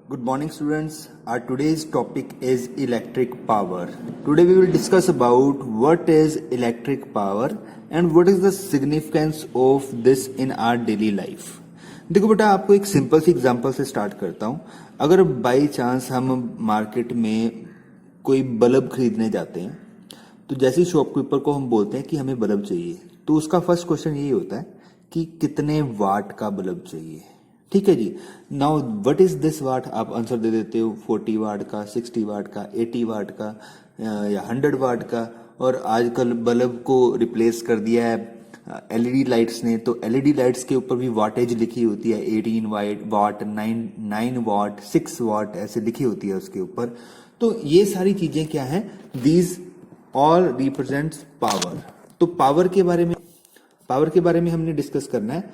Good morning, students. Our today's topic is electric power. Today we will discuss about what is electric power and what is the significance of this in our daily life. देखो बेटा, आपको एक simple सी example से start करता हूँ. अगर by chance हम market में कोई बल्ब खरीदने जाते हैं, तो जैसे ही शॉपकीपर को हम बोलते हैं कि हमें बल्ब चाहिए, तो उसका फर्स्ट क्वेश्चन यही होता है कि कितने वाट का बल्ब चाहिए. ठीक है जी. Now what is this watt, आप आंसर दे देते हो 40 वाट का, 60 वाट का, 80 वाट का या 100 वाट का. और आजकल बल्ब को रिप्लेस कर दिया है एलईडी लाइट्स ने, तो एलईडी लाइट्स के ऊपर भी वाटेज लिखी होती है, 18 वाट, 9 वाट, 6 वाट ऐसे लिखी होती है उसके ऊपर. तो ये सारी चीजें क्या है, दीज ऑल रिप्रेजेंट्स पावर. तो पावर के बारे में हमने डिस्कस करना है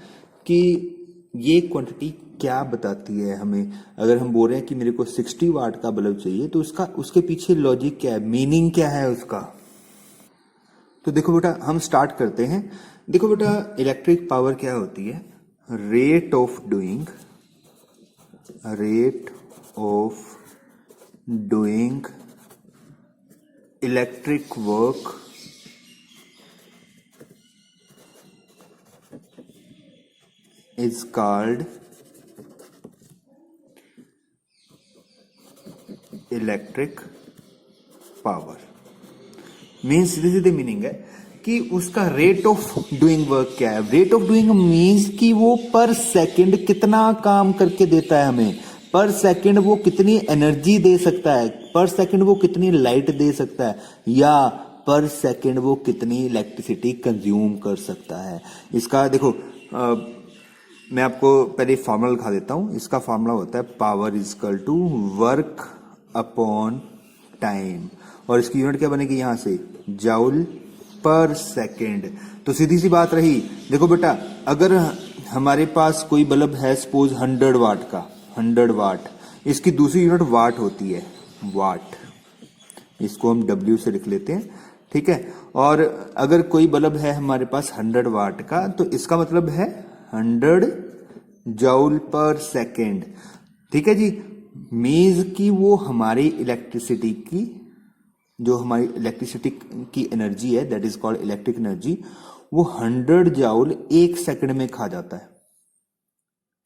कि ये क्वांटिटी क्या बताती है हमें. अगर हम बोल रहे हैं कि मेरे को 60 वाट का बल्ब चाहिए, तो उसके पीछे लॉजिक क्या है, मीनिंग क्या है उसका. तो देखो बेटा, हम स्टार्ट करते हैं. देखो बेटा, इलेक्ट्रिक पावर क्या होती है, rate of doing electric work is called electric power. Means सीधे सीधे मीनिंग है कि उसका रेट ऑफ डूइंग वर्क क्या है. रेट ऑफ डूइंग मीन्स कि वो पर सेकंड कितना काम करके देता है हमें, पर सेकंड वो कितनी एनर्जी दे सकता है, पर सेकंड वो कितनी लाइट दे सकता है, या पर सेकंड वो कितनी इलेक्ट्रिसिटी कंज्यूम कर सकता है. इसका देखो, मैं आपको पहले फॉर्मूला लिखा देता हूं. इसका फॉर्मूला होता है power is equal to work upon time, और इसकी यूनिट क्या बनेगी यहां से, जाउल पर सेकेंड. तो सीधी सी बात रही. देखो बेटा, अगर हमारे पास कोई बल्ब है सपोज 100 वाट का, 100 वाट, इसकी दूसरी यूनिट वाट होती है, वाट. इसको हम W से लिख लेते हैं, ठीक है. और अगर कोई बल्ब है हमारे पास 100 वाट का, तो इसका मतलब है 100 जूल पर सेकेंड. ठीक है जी. मीन्स कि वो हमारी इलेक्ट्रिसिटी की, जो हमारी इलेक्ट्रिसिटी की एनर्जी है, that is called electric energy, वो 100 जूल एक सेकंड में खा जाता है.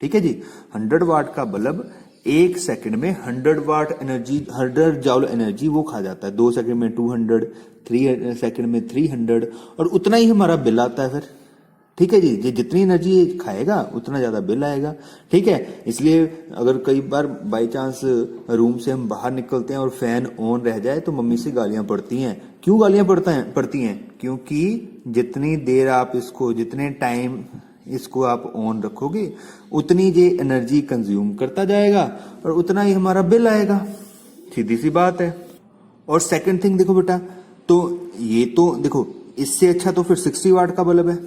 ठीक है जी. 100 वाट का बल्ब एक सेकंड में 100 वाट एनर्जी, 100 जूल एनर्जी वो खा जाता है. 2 सेकंड में 200, 3 सेकंड में 300, और उतना ही हमारा बिल आता है फिर. ठीक है जी. ये जितनी एनर्जी खाएगा उतना ज्यादा बिल आएगा. ठीक है. इसलिए अगर कई बार बाय चांस रूम से हम बाहर निकलते हैं और फैन ऑन रह जाए, तो मम्मी से गालियां पड़ती हैं. क्यों गालियां पड़ती हैं? क्योंकि जितनी देर आप इसको, जितने टाइम इसको आप ऑन रखोगे, उतनी ये एनर्जी कंज्यूम करता जाएगा और उतना ही हमारा बिल आएगा. सीधी सी बात है. और सेकंड थिंग देखो बेटा, तो ये तो देखो, इससे अच्छा तो फिर 60 वाट का बल्ब है.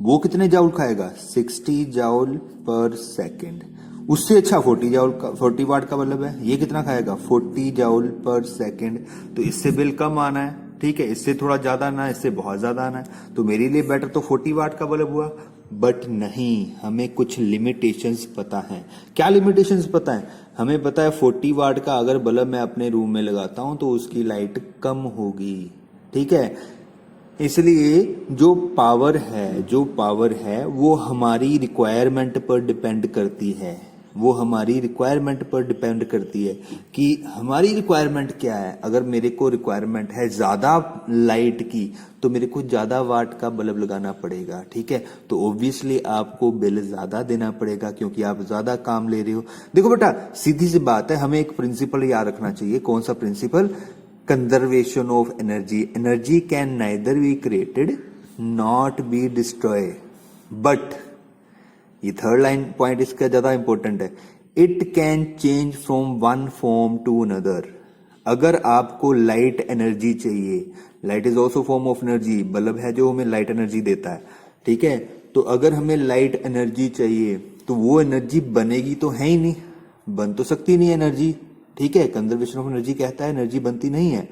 वो कितने जाउल खाएगा, 60 जाउल पर सेकेंड. उससे अच्छा 40 वाट का बल्ब है, ये कितना खाएगा, 40 जाउल पर सेकेंड. तो इससे बिल कम आना है. ठीक है. इससे थोड़ा ज्यादा आना है, इससे बहुत ज्यादा आना है. तो मेरे लिए बेटर तो 40 वाट का बल्ब हुआ. बट नहीं, हमें कुछ लिमिटेशंस पता है. क्या लिमिटेशंस पता है हमें? पता है 40 वाट का अगर बल्ब मैं अपने रूम में लगाता हूं, तो उसकी लाइट कम होगी. ठीक है. इसलिए जो पावर है वो हमारी रिक्वायरमेंट पर डिपेंड करती है. वो हमारी रिक्वायरमेंट पर डिपेंड करती है कि हमारी रिक्वायरमेंट क्या है. अगर मेरे को रिक्वायरमेंट है ज्यादा लाइट की, तो मेरे को ज्यादा वाट का बल्ब लगाना पड़ेगा. ठीक है. तो ऑब्वियसली आपको बिल ज्यादा देना पड़ेगा, क्योंकि आप ज्यादा काम ले रहे हो. देखो बेटा, सीधी सी बात है, हमें एक प्रिंसिपल याद रखना चाहिए. कौन सा principle? Conservation of energy. Energy can neither be created not be destroy. But ये थर्ड लाइन पॉइंट इसका ज्यादा इंपॉर्टेंट है. It can change from one form to another. अगर आपको लाइट एनर्जी चाहिए, light is also form of energy. Bulb है जो हमें लाइट एनर्जी देता है. ठीक है. तो अगर हमें लाइट एनर्जी चाहिए, तो वो एनर्जी बनेगी तो है ही नहीं, बन तो सकती नहीं एनर्जी. ठीक है. कंजर्वेशन ऑफ एनर्जी कहता है एनर्जी बनती नहीं है.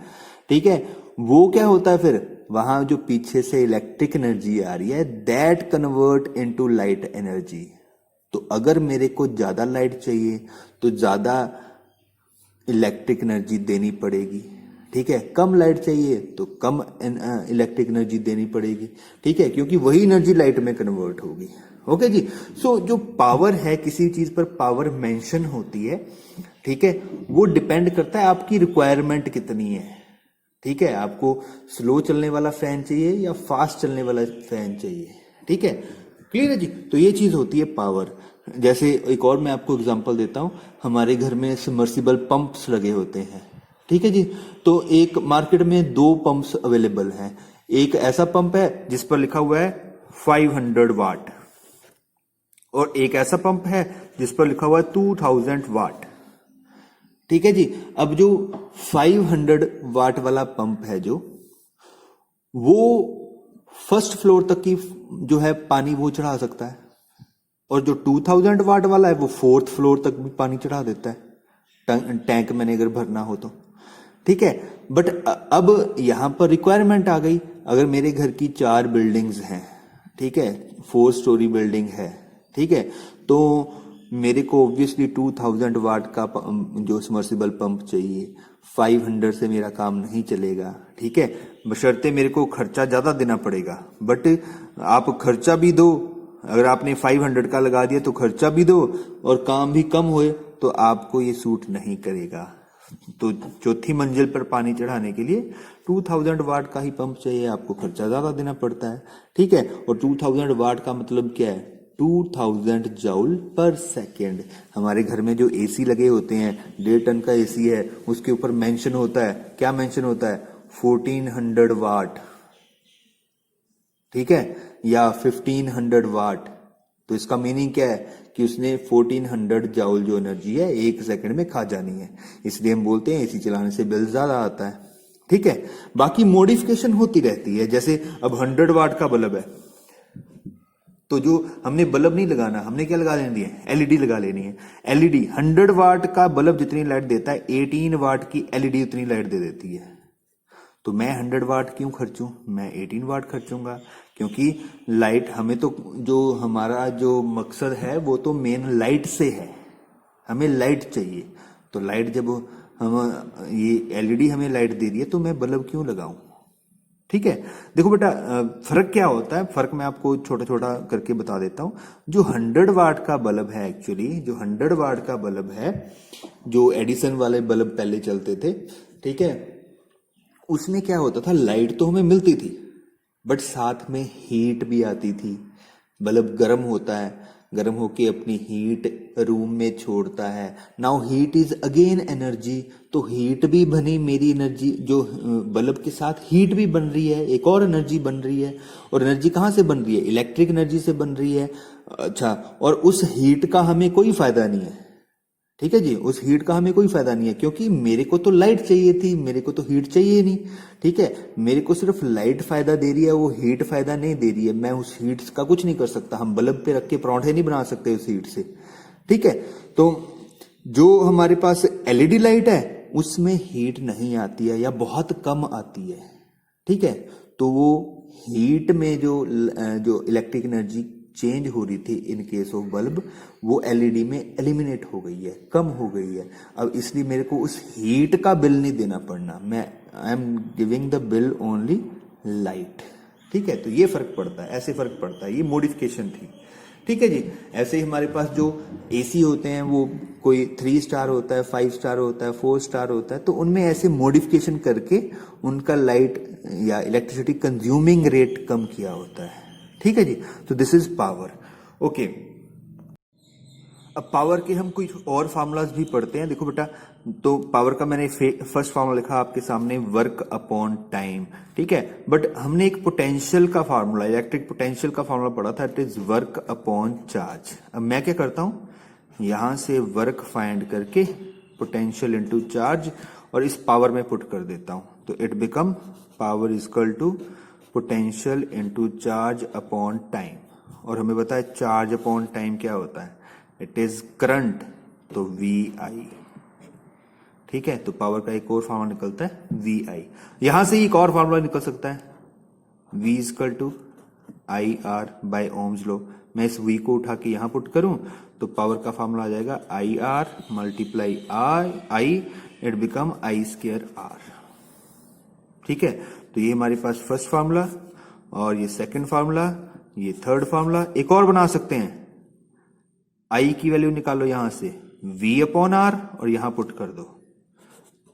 ठीक है. वो क्या होता है फिर, वहां जो पीछे से इलेक्ट्रिक एनर्जी आ रही है, that convert into light energy. तो अगर मेरे को ज्यादा लाइट चाहिए तो ज्यादा इलेक्ट्रिक एनर्जी देनी पड़ेगी, ठीक है। कम लाइट चाहिए तो कम इलेक्ट्रिक एनर्जी देनी पड़ेगी, ठीक है, क्योंकि वही एनर्जी लाइट में कन्वर्ट होगी। ओके जी। सो जो पावर है, किसी चीज पर पावर मेंशन होती है, ठीक है, वो डिपेंड करता है आपकी रिक्वायरमेंट कितनी है, ठीक है। आपको स्लो चलने वाला फैन चाहिए या फास्ट चलने वाला फैन चाहिए, ठीक है। क्लियर है जी। तो ये चीज होती है पावर। जैसे एक और मैं आपको एग्जांपल देता हूं, हमारे घर में सबमर्सिबल पंप्स लगे होते हैं, ठीक है जी। तो एक मार्केट में दो पंप्स अवेलेबल हैं। एक ऐसा पंप है जिस पर लिखा हुआ है 500 वाट, और एक ऐसा पंप है जिस पर लिखा हुआ है 2000 वाट, ठीक है जी। अब जो 500 वाट वाला पंप है, जो वो फर्स्ट फ्लोर तक की जो है पानी वो चढ़ा सकता है, और जो 2000 वाट वाला है वो फोर्थ फ्लोर तक भी पानी चढ़ा देता है, टैंक मैंने अगर भरना हो तो, ठीक है। बट अब यहां पर रिक्वायरमेंट आ गई, अगर मेरे घर की 4 बिल्डिंग्स हैं, ठीक है, 4 स्टोरी बिल्डिंग है, ठीक है, तो मेरे को ऑब्वियसली 2000 वाट का जो सबमर्सिबल पंप चाहिए। 500 से मेरा काम नहीं चलेगा, ठीक है, बशर्ते मेरे को खर्चा ज्यादा देना पड़ेगा। बट आप खर्चा भी दो, अगर आपने 500 का लगा दिया तो खर्चा भी दो और काम भी कम होए, तो आपको ये सूट नहीं करेगा। तो चौथी मंजिल पर पानी चढ़ाने के लिए 2000 वाट का ही पंप चाहिए, आपको खर्चा ज्यादा देना पड़ता है, ठीक है। और 2000 वाट का मतलब क्या है? 2000 जूल पर सेकेंड। हमारे घर में जो एसी लगे होते हैं, 1.5 टन का एसी है, उसके ऊपर मेंशन होता है, क्या मेंशन होता है? 1400 वाट, ठीक है, या 1500 वाट। तो इसका मीनिंग क्या है कि उसने 1400 जूल जो एनर्जी है 1 सेकंड में खा जानी है, इसलिए हम बोलते हैं एसी चलाने से बिल ज्यादा आता है, ठीक है। बाकी मॉडिफिकेशन होती रहती है, जैसे अब 100 वाट का बल्ब है, तो जो हमने बल्ब नहीं लगाना, हमने क्या लगा लेनी है? एलईडी लगा लेनी है। एलईडी 100 वाट का बल्ब जितनी लाइट देता है, 18 वाट की एलईडी उतनी लाइट दे देती है। तो मैं 100 वाट क्यों खर्चूं? मैं 18 वाट खर्चूंगा, क्योंकि लाइट हमें तो, जो हमारा जो मकसद है वो तो मेन लाइट से है, हमें लाइट चाहिए। तो लाइट जब हम, ये एलईडी हमें लाइट दे रही है, तो मैं बल्ब क्यों लगाऊं, ठीक है। देखो बेटा, फर्क क्या होता है, फर्क मैं आपको छोटा छोटा करके बता देता हूं। जो 100 वाट का बल्ब है, एक्चुअली जो 100 वाट का बल्ब है, जो एडिसन वाले बल्ब पहले चलते थे, ठीक है, उसमें क्या होता था, लाइट तो हमें मिलती थी, बट साथ में हीट भी आती थी। बल्ब गर्म होता है, गर्म होके अपनी हीट रूम में छोड़ता है। Now heat is again energy, तो हीट भी बनी मेरी एनर्जी, जो बल्ब के साथ हीट भी बन रही है, एक और एनर्जी बन रही है। और एनर्जी कहां से बन रही है? इलेक्ट्रिक एनर्जी से बन रही है। अच्छा, और उस हीट का हमें कोई फायदा नहीं है, ठीक है जी, उस हीट का हमें कोई फायदा नहीं है, क्योंकि मेरे को तो लाइट चाहिए थी, मेरे को तो हीट चाहिए नहीं, ठीक है। मेरे को सिर्फ लाइट फायदा दे रही है, वो हीट फायदा नहीं दे रही है। मैं उस हीट का कुछ नहीं कर सकता, हम बल्ब पे रख के परांठे नहीं बना सकते उस हीट से, ठीक है। तो जो हमारे पास एलईडी लाइट है, उसमें हीट नहीं आती है या बहुत कम आती है, ठीक है। तो वो हीट में जो इलेक्ट्रिक एनर्जी चेंज हो रही थी इन केस ऑफ बल्ब, वो एलईडी में एलिमिनेट हो गई है, कम हो गई है। अब इसलिए मेरे को उस हीट का बिल नहीं देना पड़ना, मैं I am giving the bill only light, ठीक है। तो ये फर्क पड़ता है, ऐसे फर्क पड़ता है, ये मॉडिफिकेशन थी, ठीक है जी। ऐसे ही हमारे पास जो एसी होते हैं, वो कोई 3 स्टार होता है, 5 स्टार होता है, 4 स्टार होता है, तो उनमें ऐसे मॉडिफिकेशन करके उनका लाइट या इलेक्ट्रिसिटी कंज्यूमिंग रेट कम किया होता है, ठीक है जी। तो दिस इज पावर, ओके। अब पावर के हम कुछ और फार्मूलाज भी पढ़ते हैं। देखो बेटा, तो पावर का मैंने फर्स्ट फार्मूला लिखा आपके सामने, वर्क अपॉन टाइम, ठीक है। बट हमने एक पोटेंशियल का फार्मूला, इलेक्ट्रिक पोटेंशियल का फार्मूला पढ़ा था, it is work upon charge. अब मैं क्या करता हूं, यहां से वर्क फाइंड करके पोटेंशियल इनटू चार्ज और इस पावर में पुट कर देता हूं, तो it become power is equal to potential into charge upon time. और हमें पता है चार्ज अपॉन टाइम क्या होता है, इट इज करंट, तो वी आई, ठीक है। तो पावर का एक और फार्मूला निकलता है वी आई। यहां से एक और फार्मूला निकल सकता है, V is equal to I R by Ohm's law. मैं इस v को उठा के यहां पुट करूं तो पावर का फॉर्मूला आ जाएगा I R multiply I, it become I square R. ठीक है, तो ये हमारे पास फर्स्ट फार्मूला और ये सेकंड फार्मूला, ये थर्ड फार्मूला। एक और बना सकते हैं, आई की वैल्यू निकालो यहां से v अपॉन आर और यहां पुट कर दो,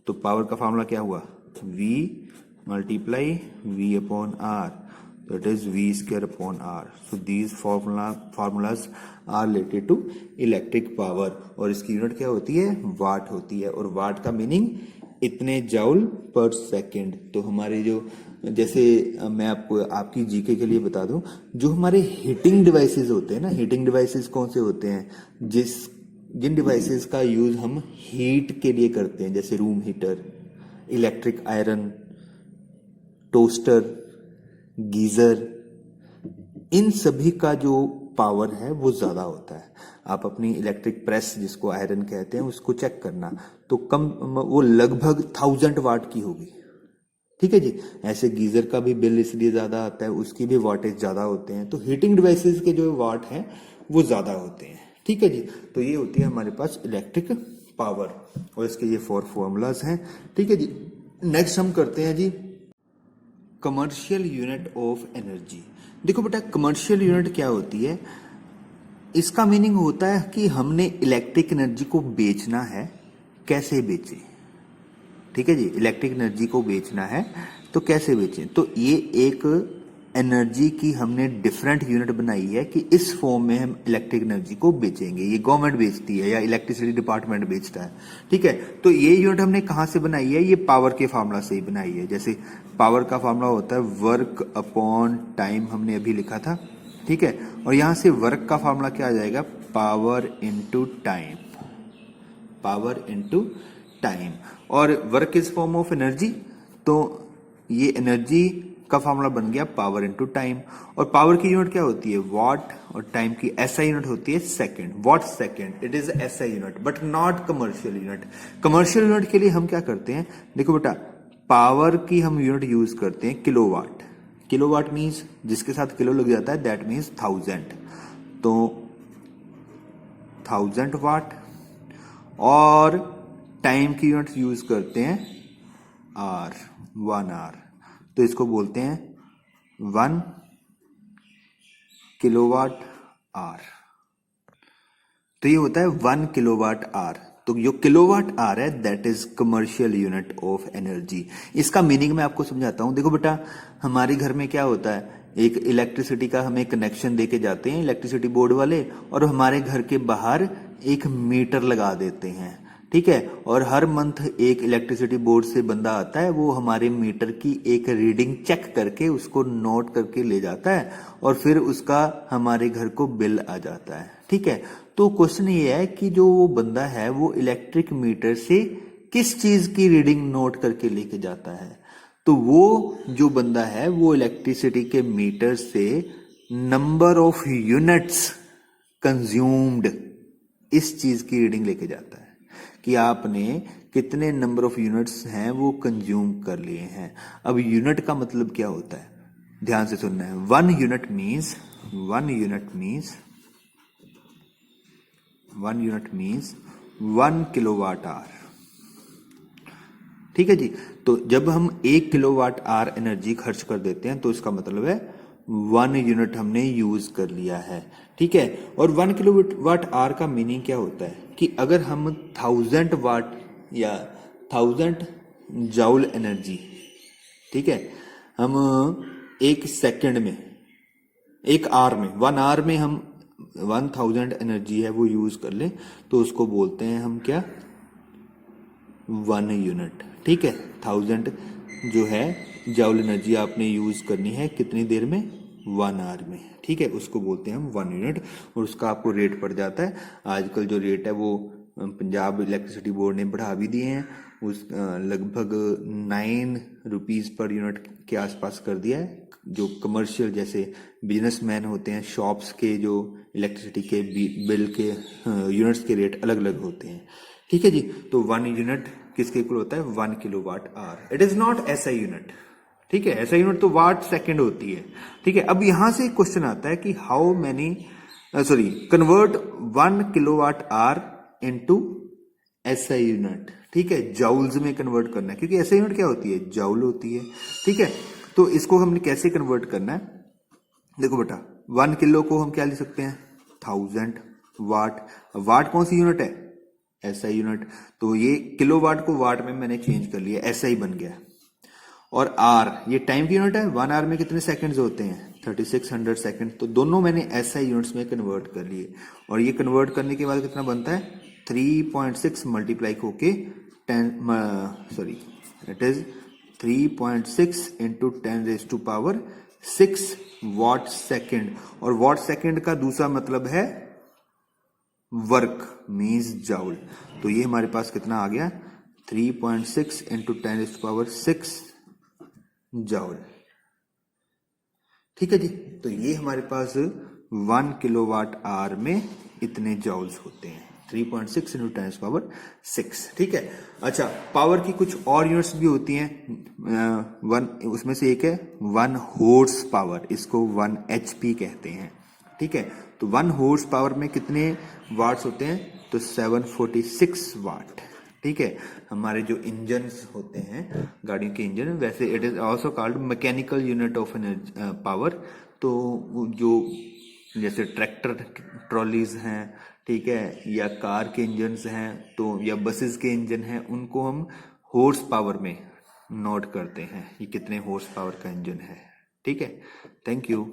तो पावर का फार्मूला क्या हुआ v multiply v upon R, तो it is v square upon R. So these formulas are related to electric power, और इसकी यूनिट क्या होती है, वाट होती है, और वाट का मीनिंग इतने जाउल पर सेकेंड। तो हमारे जो, जैसे मैं आपको आपकी जीके के लिए बता दूं, जो हमारे हीटिंग डिवाइसेस होते हैं ना, हीटिंग डिवाइसेस कौन से होते हैं, जिन डिवाइसेस का यूज हम हीट के लिए करते हैं, जैसे room heater, electric iron, toaster, geyser, इन सभी का जो पावर है वो ज्यादा होता है। आप अपनी इलेक्ट्रिक प्रेस जिसको आयरन कहते हैं उसको चेक करना, तो कम वो लगभग 1000 वाट की होगी। ठीक है जी, ऐसे गीजर का भी बिल इसलिए ज्यादा आता है, उसकी भी वाटेज ज्यादा होते हैं। तो हीटिंग डिवाइसेस के जो वाट हैं वो ज्यादा होते हैं। ठीक है जी, तो ये होती है हमारे पास इलेक्ट्रिक पावर, और इसके ये 4 फॉर्मूलाज हैं। ठीक है जी, नेक्स्ट हम करते हैं जी कमर्शियल यूनिट ऑफ एनर्जी। देखो बेटा, कमर्शियल यूनिट क्या होती है, इसका मीनिंग होता है कि हमने इलेक्ट्रिक एनर्जी को बेचना है, कैसे बेचें। ठीक है जी, इलेक्ट्रिक एनर्जी को बेचना है तो कैसे बेचें, तो ये एक एनर्जी की हमने डिफरेंट यूनिट बनाई है कि इस फॉर्म में हम इलेक्ट्रिक एनर्जी को बेचेंगे। ये गवर्नमेंट बेचती है या इलेक्ट्रिसिटी डिपार्टमेंट बेचता है। ठीक है, तो ये यूनिट हमने कहां से बनाई है, ये पावर के फार्मूला से ही बनाई है। जैसे पावर का फार्मूला होता है वर्क अपॉन टाइम, हमने अभी लिखा था। ठीक है, और यहां से वर्क का फार्मूला क्या आ जाएगा, power into time, power into time. और work is form of energy, तो ये एनर्जी का फार्मूला बन गया पावर इंटू टाइम। और पावर की यूनिट क्या होती है, वॉट, और टाइम की एसआई यूनिट होती है second, what second, it is SI unit but not commercial unit. Commercial unit के लिए हम क्या करते हैं, देखो बेटा, पावर की हम यूनिट यूज करते हैं किलोवाट। किलोवाट मीन्स जिसके साथ किलो लग जाता है दैट मीन्स 1000, तो 1000 वाट। और टाइम की यूनिट यूज करते हैं आर, 1 आवर, तो इसको बोलते हैं 1 किलोवाट आवर। तो ये होता है 1 किलोवाट आवर। तो जो किलोवाट आवर है that is commercial unit of energy. इसका मीनिंग मैं आपको समझाता हूं। देखो बेटा, हमारे घर में क्या होता है, एक इलेक्ट्रिसिटी का हमें कनेक्शन देके जाते हैं इलेक्ट्रिसिटी बोर्ड वाले, और हमारे घर के बाहर एक मीटर लगा देते हैं। ठीक है, और हर मंथ एक इलेक्ट्रिसिटी बोर्ड से बंदा आता है, वो हमारे मीटर की एक रीडिंग चेक करके उसको नोट करके ले जाता है, और फिर उसका हमारे घर को बिल आ जाता है। ठीक है, तो क्वेश्चन ये है कि जो वो बंदा है वो इलेक्ट्रिक मीटर से किस चीज की रीडिंग नोट करके लेके जाता है, तो वो जो बंदा है वो इलेक्ट्रिसिटी के मीटर से नंबर ऑफ यूनिट्स कंज्यूम्ड, इस चीज की रीडिंग लेके जाता है कि आपने कितने नंबर ऑफ यूनिट्स हैं वो कंज्यूम कर लिए हैं। अब यूनिट का मतलब क्या होता है, ध्यान से सुनना है। 1 यूनिट मीन्स 1 किलोवाट आवर। ठीक है जी, तो जब हम 1 किलोवाट आवर एनर्जी खर्च कर देते हैं तो इसका मतलब है 1 यूनिट हमने यूज कर लिया है। ठीक है, और 1 किलोवाट आवर का मीनिंग क्या होता है कि अगर हम 1000 वाट या 1000 जाउल एनर्जी, ठीक है, हम एक सेकंड में, एक आवर में, 1 आवर में हम 1000 एनर्जी है वो यूज कर ले, तो उसको बोलते हैं हम क्या, 1 यूनिट। ठीक है, 1000 जो है जाउल एनर्जी आपने यूज करनी है कितनी देर में, 1 आवर में। ठीक है, उसको बोलते हैं हम 1 यूनिट, और उसका आपको रेट पड़ जाता है। आजकल जो रेट है वो पंजाब इलेक्ट्रिसिटी बोर्ड ने बढ़ा भी दिए हैं, उस लगभग 9 रुपीज पर यूनिट के आसपास कर दिया है। जो कमर्शियल जैसे बिजनेसमैन होते हैं, शॉप्स के जो इलेक्ट्रिसिटी के बिल के यूनिट्स के रेट अलग अलग होते हैं। ठीक है जी, तो 1 यूनिट किसके इक्वल होता है, 1 kilowatt hour. It is not SI unit. ठीक है, एसआई यूनिट तो वाट सेकंड होती है। ठीक है, अब यहां से एक क्वेश्चन आता है कि how many sorry, convert 1 kilowatt hour into SI unit, ठीक है, जाउल्स में कन्वर्ट करना है, क्योंकि एसआई यूनिट क्या होती है, जाउल होती है, ठीक है। तो इसको हमने कैसे कन्वर्ट करना है, देखो बेटा 1 किलो को हम क्या लिख सकते हैं, 1000 वाट। वाट कौन सी यूनिट है, एसआई यूनिट, तो ये किलोवाट को वाट में मैंने चेंज कर लिया, एसआई बन गया। और आर ये टाइम की यूनिट है, 1 आवर में कितने सेकंड्स होते हैं, 3600 सेकंड, तो दोनों मैंने एसआई यूनिट्स में कन्वर्ट कर लिए। और ये कन्वर्ट करने के बाद कितना बनता है, 3.6 मल्टीप्लाई होके 10, sorry it is 3.6 into 10⁻6 watt second. और वॉट सेकेंड का दूसरा मतलब है वर्क मीन्स जाउल। तो ये हमारे पास कितना आ गया, 3.6 इंटू 10⁻6 जाउल, ठीक है जी। तो ये हमारे पास 1 किलोवाट आवर में इतने जाउल्स होते हैं, 3.6 इंटू 10⁻6, ठीक है। अच्छा, पावर की कुछ और यूनिट्स भी होती हैं, वन उसमें से एक है 1 हॉर्स पावर, इसको 1 HP कहते हैं, ठीक है। तो 1 हॉर्स पावर में कितने वाट्स होते हैं, तो 746 वाट, ठीक है। हमारे जो इंजन्स होते हैं गाड़ियों के इंजन, वैसे it is also called mechanical unit of power. तो जो जैसे ट्रैक्टर ट्रॉलीज हैं, ठीक है, या कार के इंजन्स हैं, तो या बसेस के इंजन हैं, उनको हम हॉर्स पावर में नोट करते हैं, ये कितने हॉर्स पावर का इंजन है, ठीक है। Thank you.